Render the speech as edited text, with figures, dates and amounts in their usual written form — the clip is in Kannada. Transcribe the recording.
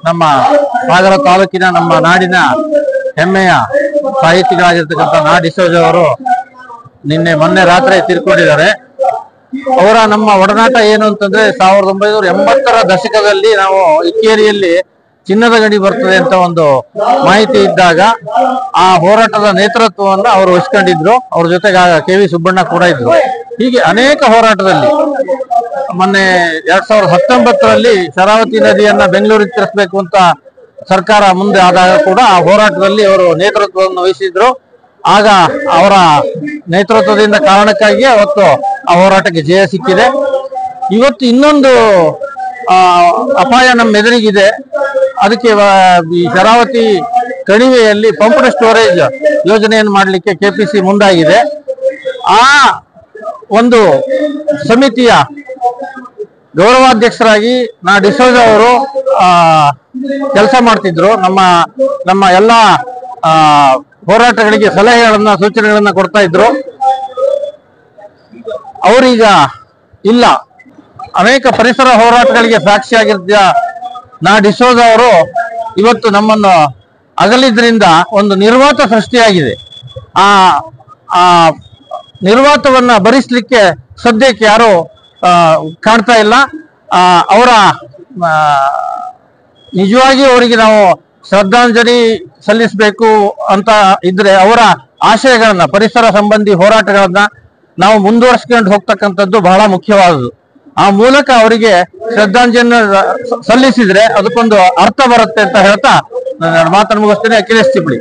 ನಮ್ಮ ಸಾಗರ ತಾಲೂಕಿನ ನಮ್ಮ ನಾಡಿನ ಹೆಮ್ಮೆಯ ಸಾಹಿತಿಗಳಾಗಿರ್ತಕ್ಕಂಥ ನಾ ಡಿಸೋಜ ಅವರು ಮೊನ್ನೆ ರಾತ್ರಿ ತೀರ್ಕೊಂಡಿದ್ದಾರೆ. ಅವರ ನಮ್ಮ ಒಡನಾಟ ಏನು ಅಂತಂದ್ರೆ 1980ರ ದಶಕದಲ್ಲಿ ನಾವು ಇಕ್ಕೇರಿಯಲ್ಲಿ ಚಿನ್ನದ ಗಣಿ ಬರ್ತದೆ ಅಂತ ಒಂದು ಮಾಹಿತಿ ಇದ್ದಾಗ ಆ ಹೋರಾಟದ ನೇತೃತ್ವವನ್ನು ಅವರು ವಹಿಸ್ಕೊಂಡಿದ್ರು. ಅವ್ರ ಜೊತೆಗೆ KV ಸುಬ್ಬಣ್ಣ ಕೂಡ ಇದ್ರು. ಹೀಗೆ ಅನೇಕ ಹೋರಾಟದಲ್ಲಿ ಮೊನ್ನೆ 2019ರಲ್ಲಿ ಶರಾವತಿ ನದಿಯನ್ನ ಬೆಂಗಳೂರಿಗೆ ತರಿಸಬೇಕು ಅಂತ ಸರ್ಕಾರ ಮುಂದೆ ಆದಾಗ ಕೂಡ ಆ ಹೋರಾಟದಲ್ಲಿ ಅವರು ನೇತೃತ್ವವನ್ನು ವಹಿಸಿದ್ರು. ಆಗ ಅವರ ನೇತೃತ್ವದಿಂದ ಕಾರಣಕ್ಕಾಗಿ ಅವತ್ತು ಆ ಹೋರಾಟಕ್ಕೆ ಜಯ ಸಿಕ್ಕಿದೆ. ಇವತ್ತು ಇನ್ನೊಂದು ಅಪಾಯ ನಮ್ಮ ಎದುರಿಗಿದೆ. ಅದಕ್ಕೆ ಈ ಶರಾವತಿ ಕಣಿವೆಯಲ್ಲಿ ಪಂಪ್ಡ್ ಸ್ಟೋರೇಜ್ ಯೋಜನೆಯನ್ನು ಮಾಡಲಿಕ್ಕೆ KPC ಮುಂದಾಗಿದೆ. ಆ ಒಂದು ಸಮಿತಿಯ ಗೌರವಾಧ್ಯಕ್ಷರಾಗಿ ನಾ ಡಿಸೋಜ ಅವರು ಕೆಲಸ ಮಾಡ್ತಿದ್ರು. ನಮ್ಮ ಎಲ್ಲ ಹೋರಾಟಗಳಿಗೆ ಸಲಹೆಗಳನ್ನ ಸೂಚನೆಗಳನ್ನ ಕೊಡ್ತಾ ಇದ್ರು. ಅವರೀಗ ಇಲ್ಲ. ಅನೇಕ ಪರಿಸರ ಹೋರಾಟಗಳಿಗೆ ಸಾಕ್ಷಿಯಾಗಿದ್ದ ನಾ ಡಿಸೋಜ ಅವರು ಇವತ್ತು ನಮ್ಮನ್ನು ಅಗಲಿದ್ರಿಂದ ಒಂದು ನಿರ್ವಾತ ಸೃಷ್ಟಿಯಾಗಿದೆ. ಆ ನಿರ್ವಾತವನ್ನ ಭರಿಸಲಿಕ್ಕೆ ಸದ್ಯಕ್ಕೆ ಯಾರು ಕಾಣ್ತಾ ಇಲ್ಲ. ಅವರ ನಿಜವಾಗಿ ಅವರಿಗೆ ನಾವು ಶ್ರದ್ಧಾಂಜಲಿ ಸಲ್ಲಿಸಬೇಕು ಅಂತ ಇದ್ರೆ ಅವರ ಆಶಯಗಳನ್ನ, ಪರಿಸರ ಸಂಬಂಧಿ ಹೋರಾಟಗಳನ್ನ ನಾವು ಮುಂದುವರಿಸ್ಕೊಂಡು ಹೋಗ್ತಕ್ಕಂಥದ್ದು ಬಹಳ ಮುಖ್ಯವಾದದ್ದು. ಆ ಮೂಲಕ ಅವರಿಗೆ ಶ್ರದ್ಧಾಂಜಲಿ ಸಲ್ಲಿಸಿದ್ರೆ ಅದಕ್ಕೊಂದು ಅರ್ಥ ಬರುತ್ತೆ ಅಂತ ಹೇಳ್ತಾ ನಾನು ಮಾತನ್ನು ಮುಗಿಸ್ತೇನೆ. ಅಖಿಲೇಶ್ ಚಿಪ್ಳಿ.